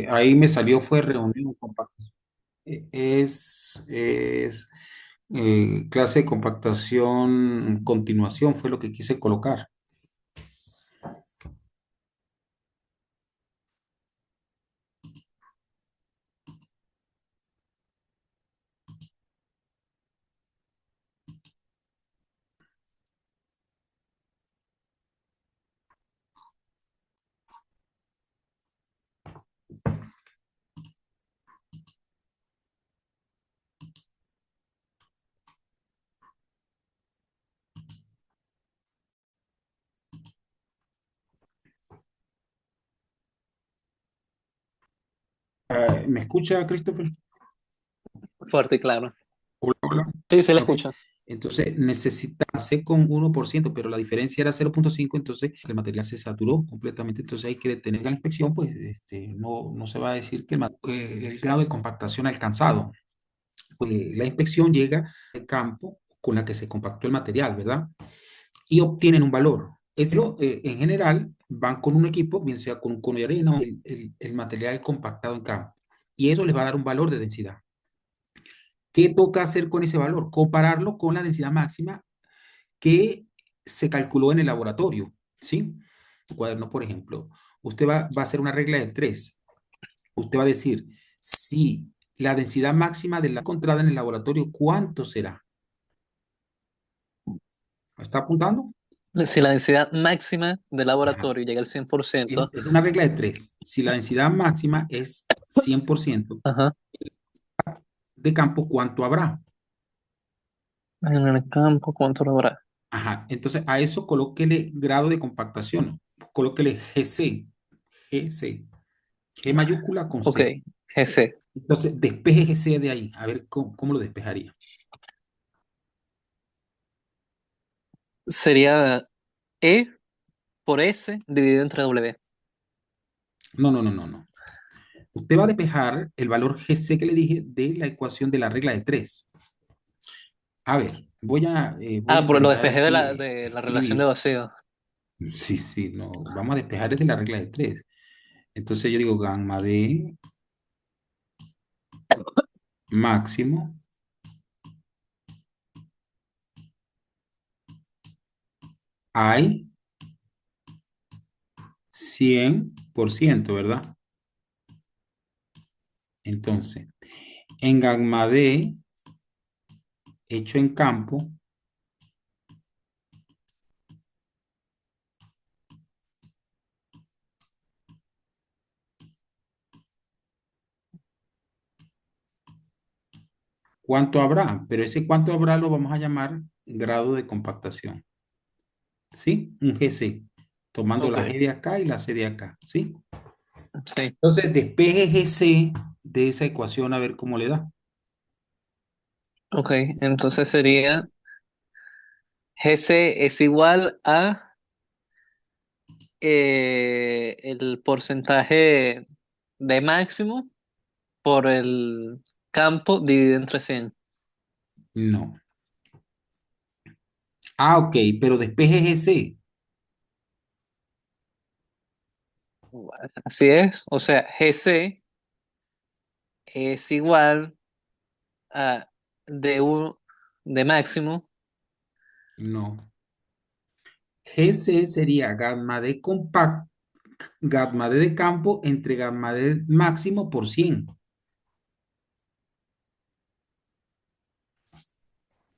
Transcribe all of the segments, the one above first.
Ahí me salió fue reunión compactación. Es clase de compactación continuación, fue lo que quise colocar. ¿Me escucha, Christopher? Fuerte y claro. Hola, hola. Sí, se le Ok. escucha. Entonces necesitase con 1%, pero la diferencia era 0,5, entonces el material se saturó completamente, entonces hay que detener la inspección, pues no se va a decir que el grado de compactación alcanzado. Pues la inspección llega al campo con la que se compactó el material, ¿verdad? Y obtienen un valor. En general van con un equipo, bien sea con un cono de arena o el material compactado en campo, y eso les va a dar un valor de densidad. ¿Qué toca hacer con ese valor? Compararlo con la densidad máxima que se calculó en el laboratorio, ¿sí? Cuaderno, por ejemplo, usted va a hacer una regla de tres. Usted va a decir, si la densidad máxima de la encontrada en el laboratorio, ¿cuánto será? ¿Me está apuntando? Si la densidad máxima del Ajá. laboratorio llega al 100%, Es una regla de tres. Si la densidad máxima es 100% ajá, de campo, ¿cuánto habrá? en el campo, ¿cuánto lo habrá? Ajá. Entonces, a eso colóquele grado de compactación. Colóquele GC, GC, G mayúscula con Ok, C. GC. Entonces, despeje GC de ahí. A ver cómo lo despejaría. Sería E por S dividido entre W. No, no, no, no, no. Usted va a despejar el valor GC que le dije de la ecuación de la regla de tres. A ver, voy a Ah, por lo intentar despejé de aquí la relación de escribir. vacío. Sí, sí, no. Vamos a despejar desde la regla de tres. Entonces yo digo gamma D máximo hay 100%, ¿verdad? Entonces, en gamma D hecho en campo, ¿cuánto habrá? Pero ese cuánto habrá lo vamos a llamar grado de compactación, ¿sí? Un GC, tomando la Ok, G de acá y la C de acá, ¿sí? sí. Entonces, despeje GC de esa ecuación a ver cómo le da. Ok, entonces sería GC es igual a el porcentaje de máximo por el campo dividido entre 100. No. Ah, ok, pero despeje GC. Así es. O sea, GC es igual a D1 de máximo. No. GC sería gamma D compact, gamma D de campo entre gamma D máximo por 100.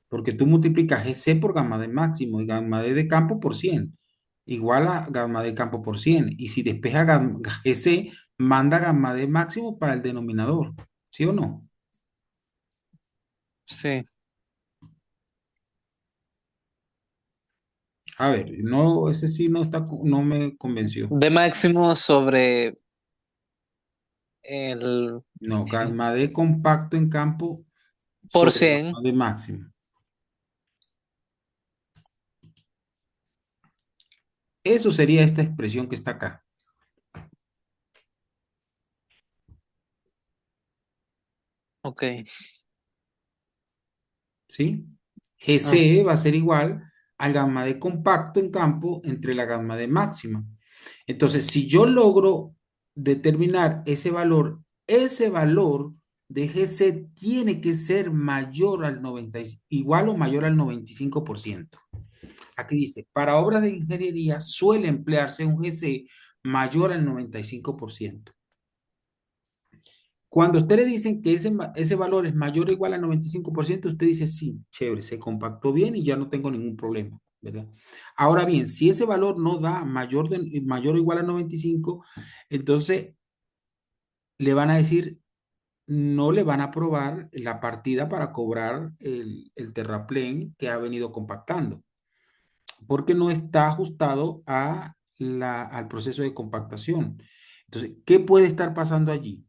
Porque tú multiplicas GC por gamma D máximo y gamma D de campo por 100 igual a gamma D campo por 100. Y si despeja GC, manda gamma D máximo para el denominador. ¿Sí o no? Sí. A ver, no, ese sí no me convenció. D máximo sobre el No, gamma D compacto en campo por sobre gamma 100. D máximo. Eso sería esta expresión que está acá. Ok, ¿Sí? ok, GC va a ser igual al gamma D compacto en campo entre la gamma D máxima. Entonces, si yo logro determinar ese valor de GC tiene que ser mayor al 90, igual o mayor al 95%. Aquí dice, para obras de ingeniería suele emplearse un GC mayor al 95%. Cuando usted le dicen que ese valor es mayor o igual al 95%, usted dice, sí, chévere, se compactó bien y ya no tengo ningún problema, ¿verdad? Ahora bien, si ese valor no da mayor o igual a 95, entonces le van a decir, no le van a aprobar la partida para cobrar el terraplén que ha venido compactando, porque no está ajustado al proceso de compactación. Entonces, ¿qué puede estar pasando allí?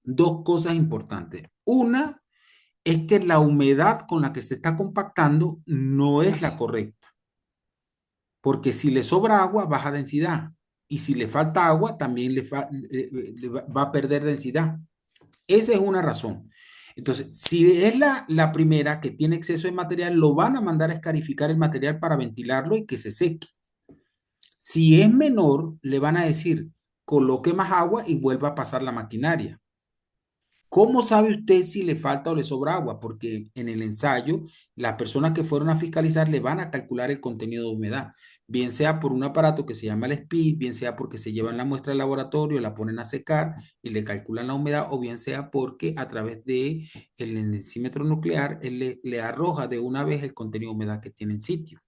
Dos cosas importantes. Una es que la humedad con la que se está compactando no es la correcta, porque si le sobra agua, baja densidad, y si le falta agua, también le va a perder densidad. Esa es una razón. Entonces, si es la primera que tiene exceso de material, lo van a mandar a escarificar el material para ventilarlo y que se seque. Si es menor, le van a decir, coloque más agua y vuelva a pasar la maquinaria. ¿Cómo sabe usted si le falta o le sobra agua? Porque en el ensayo, las personas que fueron a fiscalizar le van a calcular el contenido de humedad, bien sea por un aparato que se llama el SPID, bien sea porque se llevan la muestra al laboratorio, la ponen a secar y le calculan la humedad, o bien sea porque a través de el densímetro nuclear, él le arroja de una vez el contenido de humedad que tiene en sitio.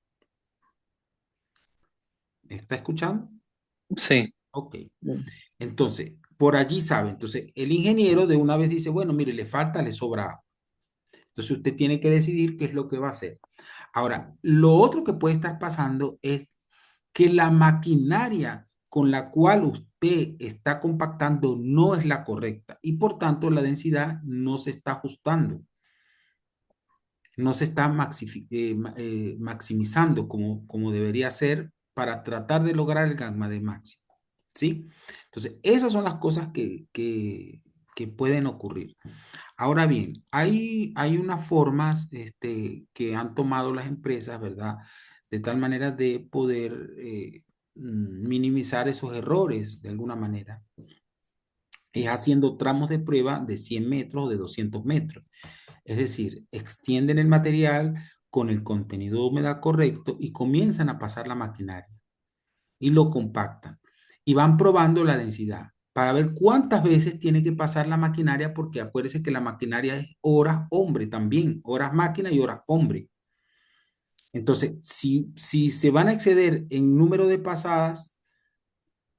¿Está escuchando? Sí. Ok. Entonces, por allí sabe. Entonces, el ingeniero de una vez dice, bueno, mire, le falta, le sobra agua. Entonces usted tiene que decidir qué es lo que va a hacer. Ahora, lo otro que puede estar pasando es que la maquinaria con la cual usted está compactando no es la correcta y por tanto la densidad no se está ajustando, no se está maximizando como debería ser para tratar de lograr el gamma de máximo. ¿Sí? Entonces, esas son las cosas que pueden ocurrir. Ahora bien, hay unas formas que han tomado las empresas, ¿verdad? De tal manera de poder minimizar esos errores de alguna manera. Es haciendo tramos de prueba de 100 metros o de 200 metros. Es decir, extienden el material con el contenido de humedad correcto y comienzan a pasar la maquinaria y lo compactan y van probando la densidad para ver cuántas veces tiene que pasar la maquinaria, porque acuérdense que la maquinaria es horas hombre también, horas máquina y horas hombre. Entonces, si se van a exceder en número de pasadas,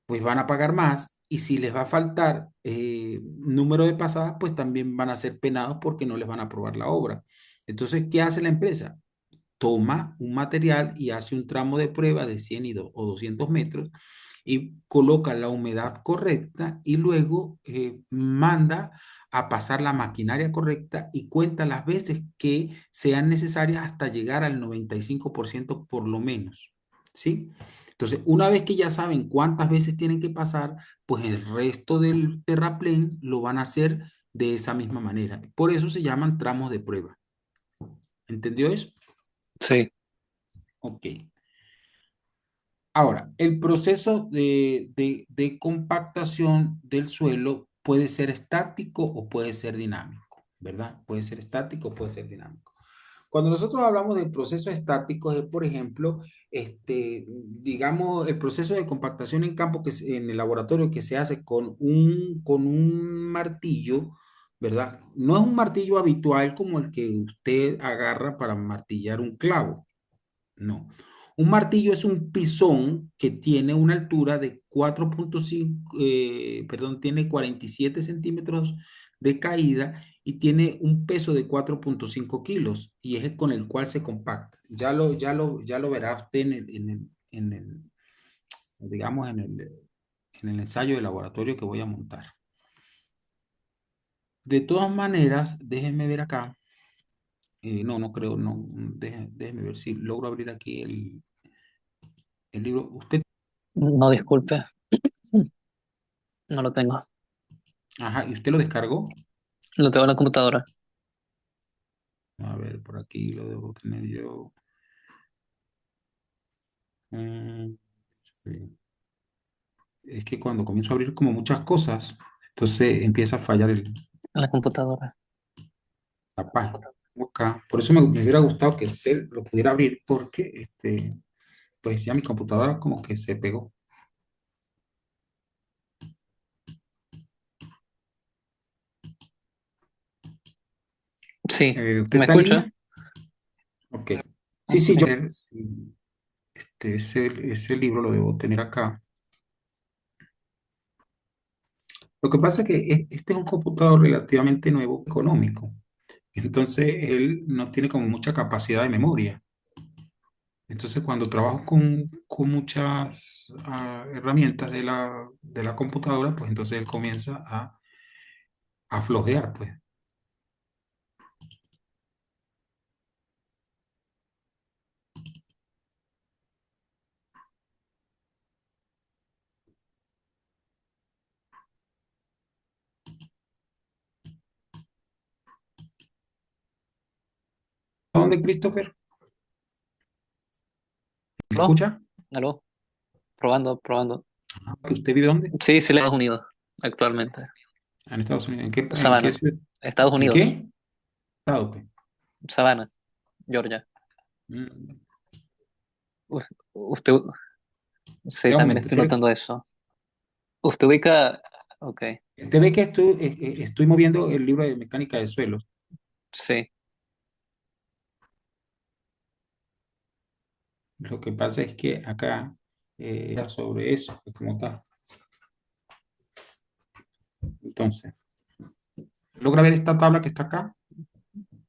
pues van a pagar más, y si les va a faltar número de pasadas, pues también van a ser penados porque no les van a aprobar la obra. Entonces, ¿qué hace la empresa? Toma un material y hace un tramo de prueba de 100 o 200 metros y coloca la humedad correcta y luego manda a pasar la maquinaria correcta y cuenta las veces que sean necesarias hasta llegar al 95% por lo menos. ¿Sí? Entonces, una vez que ya saben cuántas veces tienen que pasar, pues el resto del terraplén lo van a hacer de esa misma manera. Por eso se llaman tramos de prueba. ¿Entendió eso? Sí. Ok. Ahora, el proceso de compactación del suelo puede ser estático o puede ser dinámico, ¿verdad? Puede ser estático o puede ser dinámico. Cuando nosotros hablamos de procesos estáticos, es, por ejemplo, digamos, el proceso de compactación en campo en el laboratorio que se hace con un martillo, ¿verdad? No es un martillo habitual como el que usted agarra para martillar un clavo. No. Un martillo es un pisón que tiene una altura de 4,5, perdón, tiene 47 centímetros de caída y tiene un peso de 4,5 kilos y es con el cual se compacta. Ya lo verá usted digamos, en el ensayo de laboratorio que voy a montar. De todas maneras, déjenme ver acá. No, no creo, no. Déjenme ver si logro abrir aquí el libro. Usted. No, disculpe. No lo tengo. Ajá, ¿y usted lo descargó? Lo tengo en la computadora. A ver, por aquí lo debo tener yo. Mm, sí. es que cuando comienzo a abrir como muchas cosas, entonces empieza a fallar La computadora. la página. Acá. Por eso me hubiera gustado que usted lo pudiera abrir porque pues ya mi computadora como que se pegó. Sí, ¿Usted ¿me está en escucha? línea? Ok. Sí, sí, Ok. sí, ese libro lo debo tener acá. Lo que pasa es que este es un computador relativamente nuevo, económico. Entonces, él no tiene como mucha capacidad de memoria. Entonces, cuando trabajo con muchas herramientas de la computadora, pues entonces él comienza a flojear, pues. ¿A dónde, Christopher? ¿Me ¿Aló? escucha? ¿Aló? Probando, probando. ¿Que ¿Usted vive dónde? Sí, sí, Estados Unidos, actualmente. En Estados Unidos. En qué Savannah, ciudad? Estados ¿En Unidos. qué estado, pues? Savannah, Georgia. Mm, U- Usted, sí, Ya un también momento, estoy notando espérese. eso. Usted ubica, ok, Usted ve que estoy moviendo el libro de mecánica de suelos. sí. Lo que pasa es que acá sobre eso, pues, como tal. Entonces, ¿logra ver esta tabla que está acá?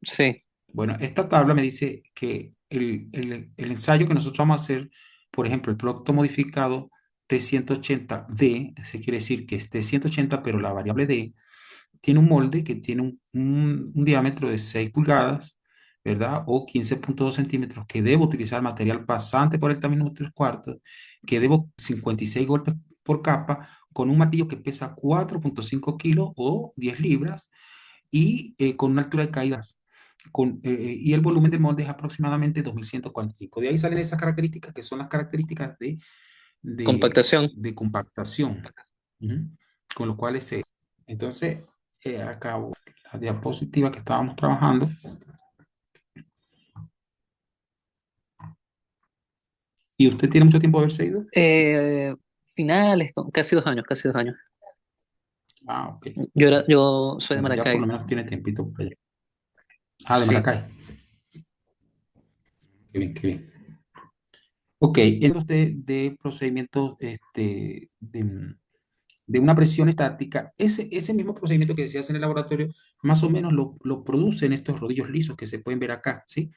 Sí, Bueno, esta tabla me dice que el ensayo que nosotros vamos a hacer, por ejemplo, el producto modificado T180D, se quiere decir que es T180, pero la variable D tiene un molde que tiene un diámetro de 6 pulgadas, ¿verdad? O 15,2 centímetros, que debo utilizar material pasante por el tamaño 3 cuartos, que debo 56 golpes por capa, con un martillo que pesa 4,5 kilos o 10 libras y con una altura de caída. Y el volumen del molde es aproximadamente 2145. De ahí salen esas características que son las características compactación. de compactación. Ujú. Con lo cual entonces, acabo la diapositiva que estábamos trabajando. ¿Y usted tiene mucho tiempo de haberse ido? Eh, Finales, casi 2 años, casi 2 años. Ah, ok, Yo, ok. yo soy de Bueno, ya por lo Maracay, menos tiene tiempito por allá. Ah, de sí, Maracay. Qué bien, qué bien. Ok, entonces de procedimientos de una presión estática, ese mismo procedimiento que se hace en el laboratorio, más o menos lo producen estos rodillos lisos que se pueden ver acá, ¿sí?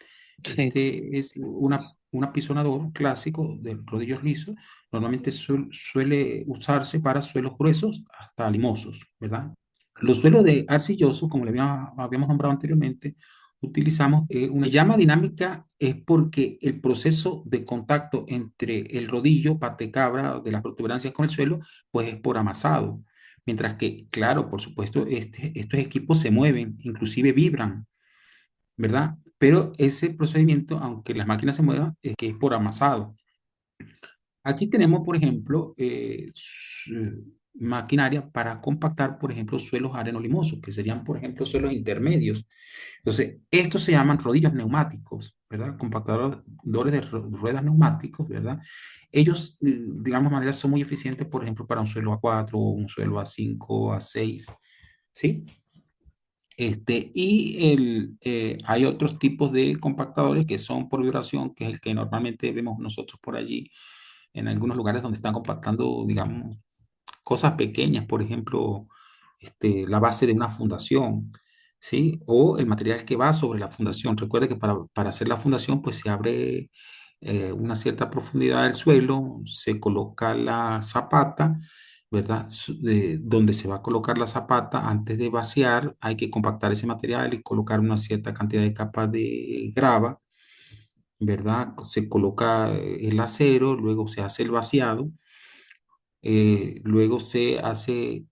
sí. Este es un apisonador clásico de rodillos lisos. Normalmente suele usarse para suelos gruesos hasta limosos, ¿verdad? Los suelos de arcilloso, como le habíamos nombrado anteriormente, utilizamos una llama dinámica, es porque el proceso de contacto entre el rodillo, pate cabra de las protuberancias con el suelo, pues es por amasado. Mientras que, claro, por supuesto, estos equipos se mueven, inclusive vibran, ¿verdad? Pero ese procedimiento, aunque las máquinas se muevan, es que es por amasado. Aquí tenemos, por ejemplo, maquinaria para compactar, por ejemplo, suelos arenolimosos, que serían, por ejemplo, suelos intermedios. Entonces, estos se llaman rodillos neumáticos, ¿verdad? Compactadores de ruedas neumáticos, ¿verdad? Ellos, digamos, de manera son muy eficientes, por ejemplo, para un suelo A4, un suelo A5, A6, ¿sí? Hay otros tipos de compactadores que son por vibración, que es el que normalmente vemos nosotros por allí en algunos lugares donde están compactando, digamos, cosas pequeñas, por ejemplo, la base de una fundación, ¿sí? O el material que va sobre la fundación. Recuerde que para hacer la fundación, pues se abre una cierta profundidad del suelo, se coloca la zapata, ¿verdad? Donde se va a colocar la zapata, antes de vaciar, hay que compactar ese material y colocar una cierta cantidad de capas de grava, ¿verdad? Se coloca el acero, luego se hace el vaciado, luego se hace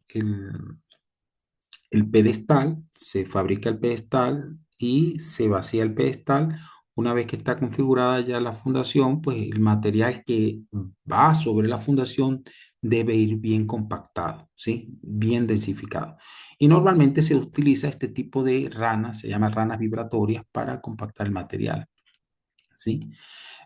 el pedestal, se fabrica el pedestal y se vacía el pedestal. Una vez que está configurada ya la fundación, pues el material que va sobre la fundación debe ir bien compactado, ¿sí? Bien densificado. Y normalmente se utiliza este tipo de ranas, se llama ranas vibratorias, para compactar el material, ¿sí?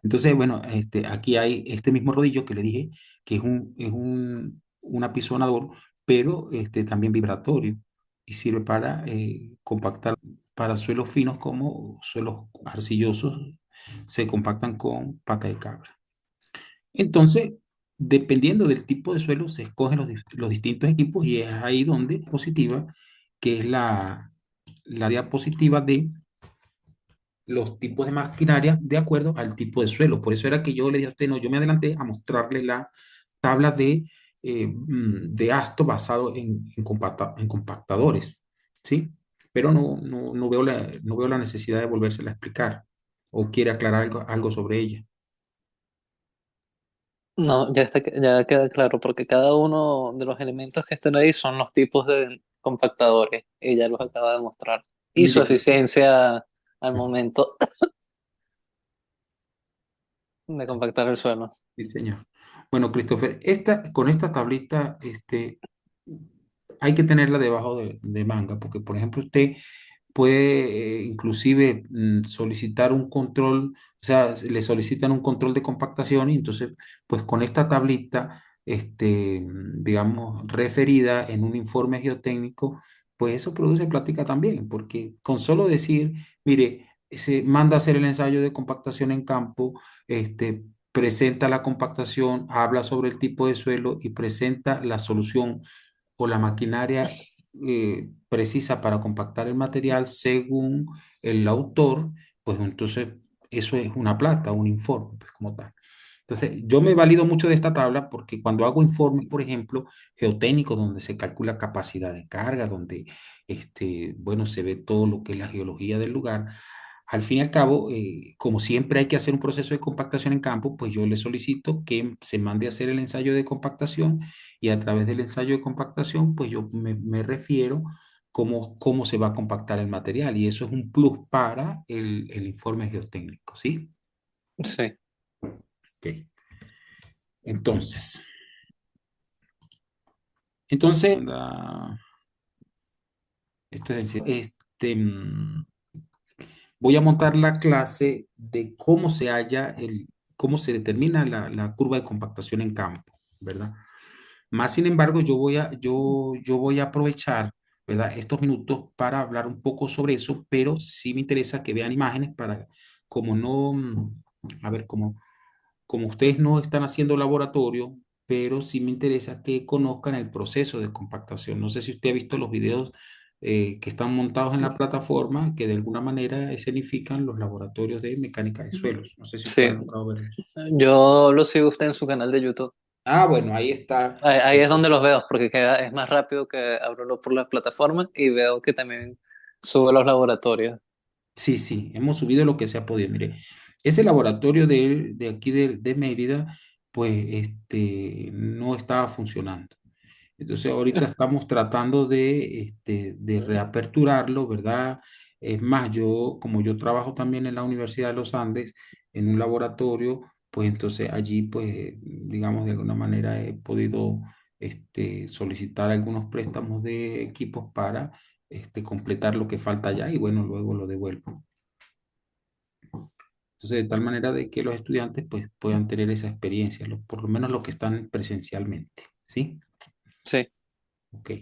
Entonces, bueno, aquí hay este mismo rodillo que le dije, que un apisonador, pero también vibratorio, y sirve para compactar para suelos finos como suelos arcillosos, se compactan con pata de cabra. Entonces, dependiendo del tipo de suelo, se escogen los distintos equipos y es ahí donde positiva, que es la diapositiva de los tipos de maquinaria de acuerdo al tipo de suelo. Por eso era que yo le dije a usted, no, yo me adelanté a mostrarle la tabla de Asto basado en compactadores, ¿sí? Pero no veo la necesidad de volvérsela a explicar o quiere aclarar algo sobre ella. No, ya queda claro, porque cada uno de los elementos que están ahí son los tipos de compactadores. Ella los acaba de mostrar. Y su Mire, eficiencia al momento de compactar el suelo. sí, señor. Bueno, Christopher, con esta tablita, hay que tenerla debajo de manga, porque, por ejemplo, usted puede inclusive solicitar un control, o sea, le solicitan un control de compactación y entonces, pues con esta tablita, digamos, referida en un informe geotécnico, pues eso produce plática también, porque con solo decir, mire, se manda a hacer el ensayo de compactación en campo, presenta la compactación, habla sobre el tipo de suelo y presenta la solución o la maquinaria precisa para compactar el material según el autor, pues entonces eso es una plata, un informe, pues como tal. Entonces, yo me valido mucho de esta tabla porque cuando hago informes, por ejemplo, geotécnicos, donde se calcula capacidad de carga, donde, bueno, se ve todo lo que es la geología del lugar, al fin y al cabo, como siempre hay que hacer un proceso de compactación en campo, pues yo le solicito que se mande a hacer el ensayo de compactación y a través del ensayo de compactación, pues yo me refiero cómo se va a compactar el material y eso es un plus para el informe geotécnico, ¿sí? Sí, Ok. Entonces, entonces, esto es voy a montar la clase de cómo se determina la curva de compactación en campo, ¿verdad? Más sin embargo, yo voy a aprovechar, ¿verdad? Estos minutos para hablar un poco sobre eso, pero sí me interesa que vean imágenes para, como no, a ver, como ustedes no están haciendo laboratorio, pero sí me interesa que conozcan el proceso de compactación. No sé si usted ha visto los videos que están montados en la plataforma, que de alguna manera escenifican los laboratorios de mecánica de suelos. No sé si usted ha sí. logrado verlos. Yo lo sigo a usted en su canal de YouTube. Ah, bueno, ahí está. Ahí es Este, donde los veo, porque es más rápido que abrirlo por la plataforma y veo que también sube los laboratorios. Sí, sí, hemos subido lo que se ha podido. Mire, ese laboratorio de aquí de Mérida, pues no estaba funcionando. Entonces ahorita estamos tratando de reaperturarlo, ¿verdad? Es más, como yo trabajo también en la Universidad de los Andes, en un laboratorio, pues entonces allí, pues, digamos, de alguna manera he podido solicitar algunos préstamos de equipos para completar lo que falta allá y bueno, luego lo devuelvo. Entonces, de tal manera de que los estudiantes pues puedan tener esa experiencia, por lo menos los que están presencialmente, ¿sí? Sí, Ok.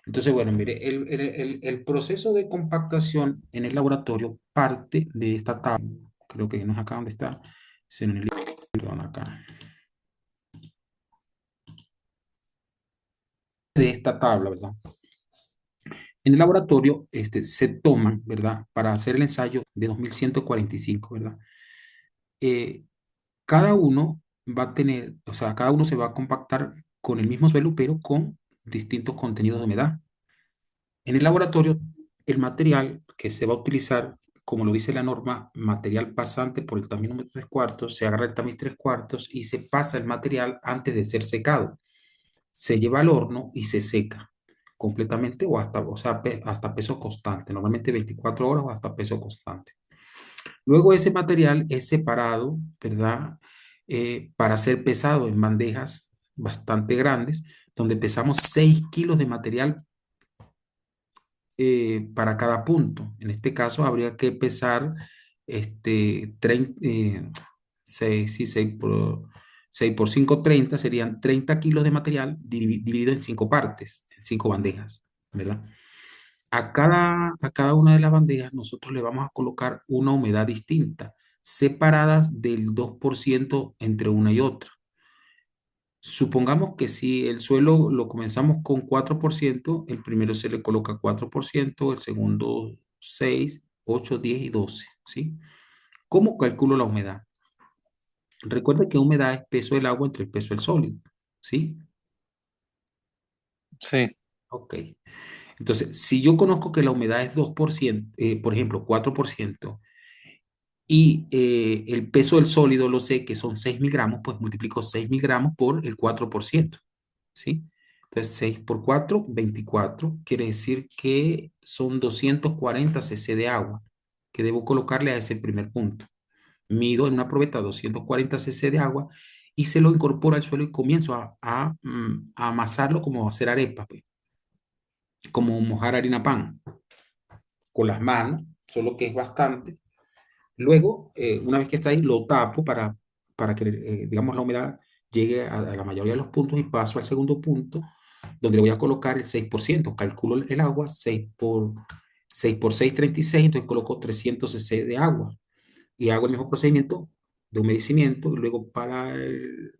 Entonces, bueno, mire, el proceso de compactación en el laboratorio parte de esta tabla. Creo que no es acá donde está, es en el perdón, acá. De esta tabla, ¿verdad? En el laboratorio se toman, ¿verdad? Para hacer el ensayo de 2145, ¿verdad? Eh, cada uno va a tener, o sea, cada uno se va a compactar con el mismo suelo, pero con distintos contenidos de humedad. En el laboratorio, el material que se va a utilizar, como lo dice la norma, material pasante por el tamímetro 3/4, se agarra el tamiz 3/4 y se pasa el material antes de ser secado. Se lleva al horno y se seca completamente o sea, hasta peso constante, normalmente 24 horas o hasta peso constante. Luego ese material es separado, ¿verdad? Para ser pesado en bandejas bastante grandes, donde pesamos 6 kilos de material para cada punto. En este caso habría que pesar 6, sí, 6 por 5 30 serían 30 kilos de material dividido en 5 partes, en 5 bandejas, ¿verdad? A cada una de las bandejas nosotros le vamos a colocar una humedad distinta, separadas del 2% entre una y otra. Supongamos que si el suelo lo comenzamos con 4%, el primero se le coloca 4%, el segundo 6, 8, 10 y 12, ¿sí? ¿Cómo calculo la humedad? Recuerda que humedad es peso del agua entre el peso del sólido, ¿sí? Sí, Ok. Entonces, si yo conozco que la humedad es 2%, por ejemplo, 4%, y el peso del sólido lo sé que son 6 miligramos, pues multiplico 6 miligramos por el 4%, ¿sí? Entonces 6 por 4, 24, quiere decir que son 240 cc de agua que debo colocarle a ese primer punto. Mido en una probeta 240 cc de agua y se lo incorporo al suelo y comienzo a amasarlo como hacer arepa, pues, como mojar harina pan con las manos, solo que es bastante. Luego, una vez que está ahí, lo tapo para que, digamos, la humedad llegue a la mayoría de los puntos y paso al segundo punto, donde le voy a colocar el 6%. Calculo el agua, 6 por 6, 36, entonces coloco 300 cc de agua y hago el mismo procedimiento de humedecimiento y luego para el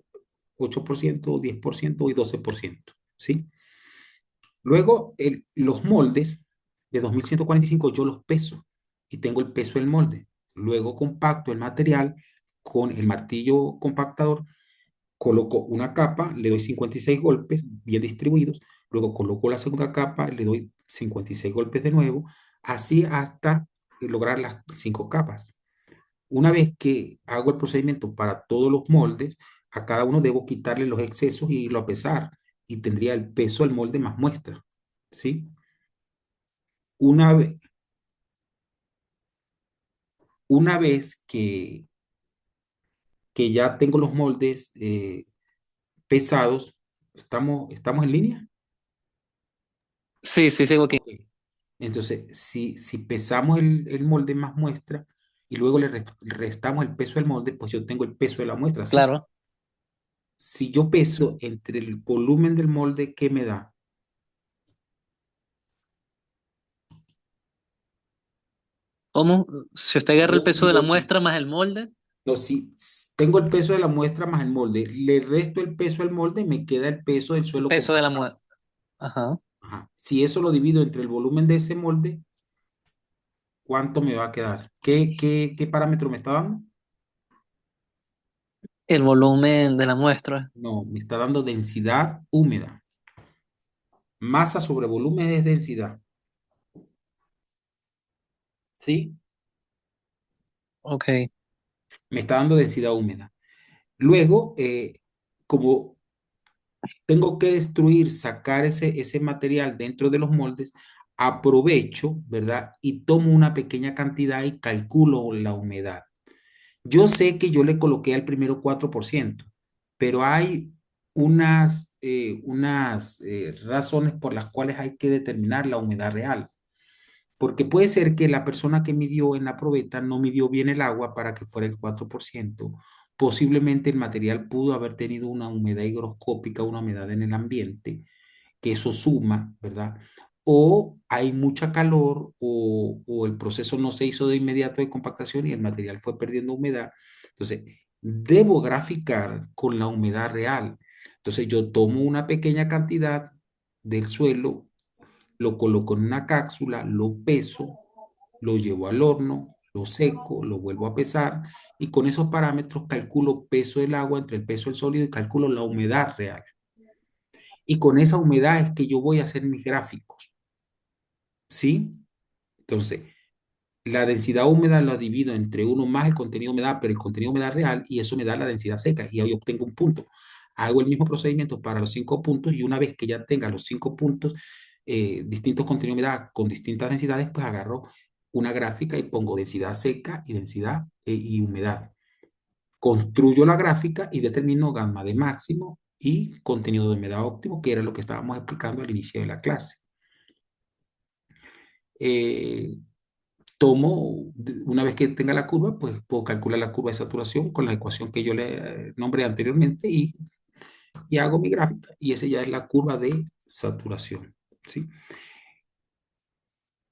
8%, 10% y 12%, ¿sí? Luego, los moldes de 2145 yo los peso y tengo el peso del molde. Luego compacto el material con el martillo compactador, coloco una capa, le doy 56 golpes bien distribuidos, luego coloco la segunda capa, le doy 56 golpes de nuevo, así hasta lograr las 5 capas. Una vez que hago el procedimiento para todos los moldes, a cada uno debo quitarle los excesos y irlo a pesar y tendría el peso del molde más muestra, ¿sí? Una vez, una vez que ya tengo los moldes pesados, ¿estamos en línea? sí, sí, sigo aquí. Ok. Entonces, si pesamos el molde más muestra y luego le restamos el peso del molde, pues yo tengo el peso de la muestra, ¿sí? Claro. Si yo peso entre el volumen del molde, ¿qué me da? ¿Cómo? Si usted Si agarra el yo, peso si de la yo, muestra más el molde, no, si tengo el peso de la muestra más el molde, le resto el peso al molde y me queda el peso del suelo peso de la compactado. muestra. Ajá. Ajá. Si eso lo divido entre el volumen de ese molde, ¿cuánto me va a quedar? ¿Qué parámetro me está dando? El volumen de la muestra. No, me está dando densidad húmeda. Masa sobre volumen es densidad, ¿sí? Ok. Me está dando densidad húmeda. Luego, como tengo que destruir, sacar ese material dentro de los moldes, aprovecho, ¿verdad? Y tomo una pequeña cantidad y calculo la humedad. Yo sé que yo le coloqué al primero 4%, pero hay unas razones por las cuales hay que determinar la humedad real. Porque puede ser que la persona que midió en la probeta no midió bien el agua para que fuera el 4%. Posiblemente el material pudo haber tenido una humedad higroscópica, una humedad en el ambiente, que eso suma, ¿verdad? O hay mucha calor o el proceso no se hizo de inmediato de compactación y el material fue perdiendo humedad. Entonces, debo graficar con la humedad real. Entonces, yo tomo una pequeña cantidad del suelo, lo coloco en una cápsula, lo peso, lo llevo al horno, lo seco, lo vuelvo a pesar y con esos parámetros calculo peso del agua entre el peso del sólido y calculo la humedad real. Y con esa humedad es que yo voy a hacer mis gráficos, ¿sí? Entonces, la densidad húmeda la divido entre uno más el contenido de humedad, pero el contenido de humedad real, y eso me da la densidad seca, y ahí obtengo un punto. Hago el mismo procedimiento para los 5 puntos, y una vez que ya tenga los 5 puntos, distintos contenidos de humedad con distintas densidades, pues agarro una gráfica y pongo densidad seca y densidad y humedad. construyo la gráfica y determino gamma de máximo y contenido de media óptimo, que era lo que estábamos explicando al inicio de la clase. Eh, una vez que tenga la curva, pues puedo calcular la curva de saturación con la ecuación que yo le nombré anteriormente y hago mi gráfica y esa ya es la curva de saturación, ¿sí?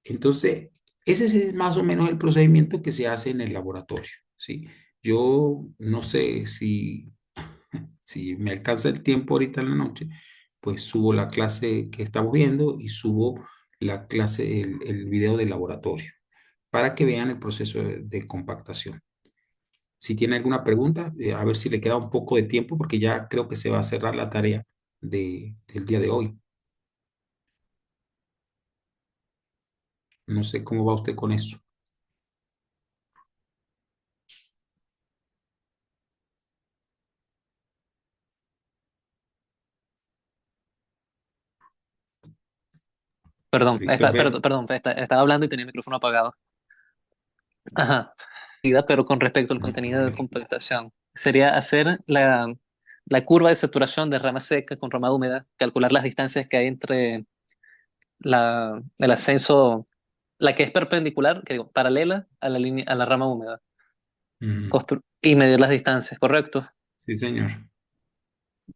Entonces, ese es más o menos el procedimiento que se hace en el laboratorio, ¿sí? Yo no sé si me alcanza el tiempo ahorita en la noche, pues subo la clase que estamos viendo y subo la clase, el video del laboratorio para que vean el proceso de compactación. Si tiene alguna pregunta, a ver si le queda un poco de tiempo porque ya creo que se va a cerrar la tarea del día de hoy. No sé cómo va usted con eso. Perdón, Christopher. perdón, estaba hablando y tenía el micrófono apagado. Ajá. Pero con respecto al contenido de compactación, sería hacer la curva de saturación de rama seca con rama húmeda, calcular las distancias que hay entre el ascenso, la que es perpendicular, que digo, paralela a la línea, a la rama húmeda, Ujú. y medir las distancias, ¿correcto? Sí, señor.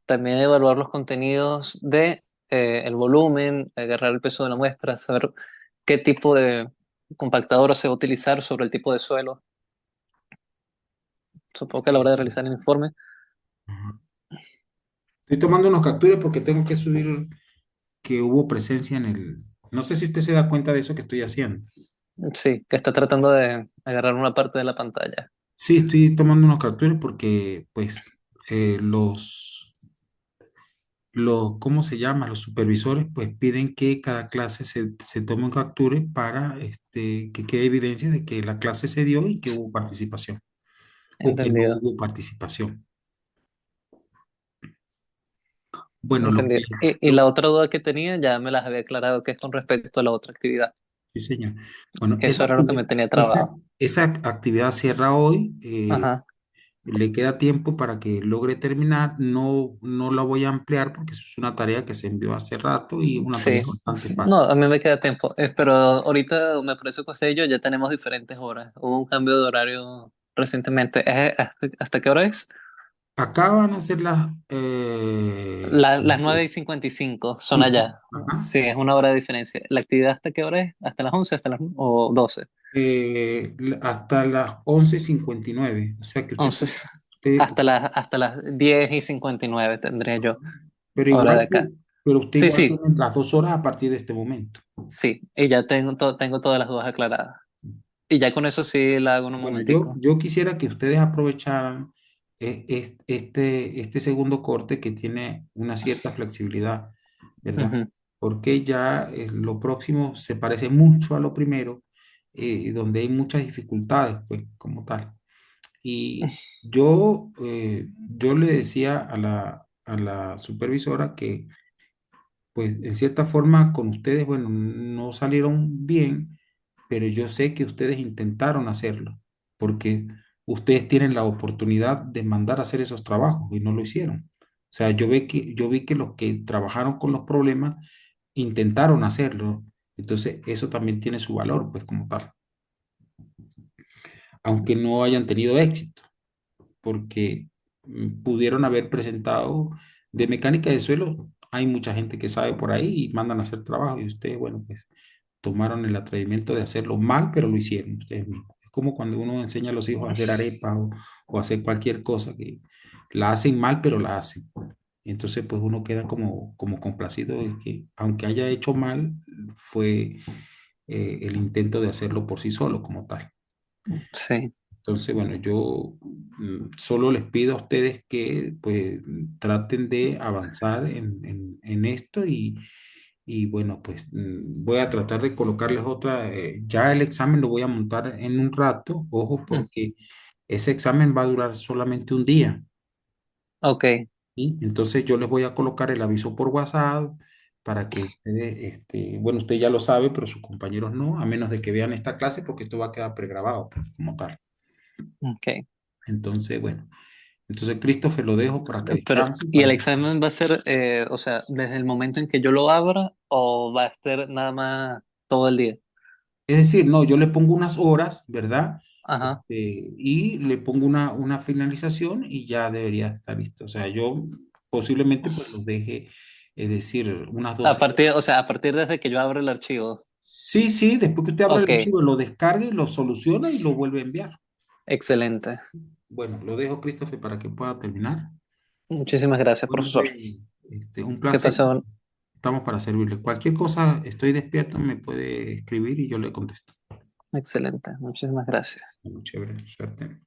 También evaluar los contenidos de el volumen, agarrar el peso de la muestra, saber qué tipo de compactador se va a utilizar sobre el tipo de suelo. Supongo que a la Sí, hora de sí. realizar el informe. Ajá. Estoy tomando unos capturas porque tengo que subir que hubo presencia en el... No sé si usted se da cuenta de eso que estoy haciendo. Sí, que está tratando de agarrar una parte de la pantalla. Sí, estoy tomando unos capturas porque, pues, ¿cómo se llama? Los supervisores, pues, piden que cada clase se tome un capture para que quede evidencia de que la clase se dio y que hubo participación o que no Entendido, hubo participación. Bueno, lo que entendido. Y la yo, otra duda que tenía ya me las había aclarado, que es con respecto a la otra actividad. sí, señor. Bueno, Eso era lo que me tenía esa, trabado. esa actividad cierra hoy. Ajá, Le queda tiempo para que logre terminar. No, no la voy a ampliar porque eso es una tarea que se envió hace rato y es una tarea sí. bastante No, fácil. a mí me queda tiempo. Pero ahorita me parece que usted y yo ya tenemos diferentes horas. Hubo un cambio de horario recientemente. ¿Hasta qué hora es? Acá van a ser las... Las 9:55 son sí, sí, allá. ajá. Sí, es una hora de diferencia. ¿La actividad hasta qué hora es? ¿Hasta las 11 hasta las o 12? Hasta las 11:59. O sea que Entonces, usted- hasta las 10:59 tendría yo, pero hora de igual, acá. pero usted Sí, igual sí, tiene las 2 horas a partir de este momento. sí. Y ya tengo todas las dudas aclaradas. Y ya con eso sí la hago en un Bueno, yo, momentico. yo quisiera que ustedes aprovecharan este segundo corte que tiene una cierta flexibilidad, ¿verdad? Ujú. Porque ya lo próximo se parece mucho a lo primero, donde hay muchas dificultades, pues, como tal. Y yo le decía a la supervisora que, pues, en cierta forma, con ustedes, bueno, no salieron bien, pero yo sé que ustedes intentaron hacerlo, porque ustedes tienen la oportunidad de mandar a hacer esos trabajos y no lo hicieron. O sea, yo vi que los que trabajaron con los problemas intentaron hacerlo. Entonces, eso también tiene su valor, pues, como tal, aunque no hayan tenido éxito, porque pudieron haber presentado de mecánica de suelo. Hay mucha gente que sabe por ahí y mandan a hacer trabajo y ustedes, bueno, pues tomaron el atrevimiento de hacerlo mal, pero lo hicieron ustedes mismos. Es como cuando uno enseña a los hijos a hacer arepa o hacer cualquier cosa que la hacen mal, pero la hacen. Entonces, pues uno queda como complacido de que, aunque haya hecho mal, fue el intento de hacerlo por sí solo, como tal. Sí, Entonces, bueno, yo solo les pido a ustedes que pues traten de avanzar en esto y bueno, pues voy a tratar de colocarles otra. Ya el examen lo voy a montar en un rato, ojo, mm, porque ese examen va a durar solamente un día. ok, ¿Sí? Entonces yo les voy a colocar el aviso por WhatsApp para que ustedes, bueno, usted ya lo sabe, pero sus compañeros no, a menos de que vean esta clase, porque esto va a quedar pregrabado pues, como tal. ok. Entonces, bueno, entonces Christopher lo dejo para que Pero, descanse, ¿y el para que... examen va a ser, o sea, desde el momento en que yo lo abra o va a estar nada más todo el día? Es decir, no, yo le pongo unas horas, ¿verdad? Ajá. Y le pongo una finalización y ya debería estar listo. O sea, yo posiblemente pues lo deje, es decir, unas A 12 partir, horas. o sea, a partir desde que yo abro el archivo. Sí, sí, después que usted abra el Ok, archivo, lo descargue, lo soluciona y lo vuelve a enviar. excelente. Bueno, lo dejo, Christopher, para que pueda terminar. Muchísimas gracias, Bueno, profesor. pues, un ¿Qué placer. pasó? Estamos para servirle. Cualquier cosa, estoy despierto, me puede escribir y yo le contesto. Excelente, muchísimas gracias. Bueno, chévere, suerte.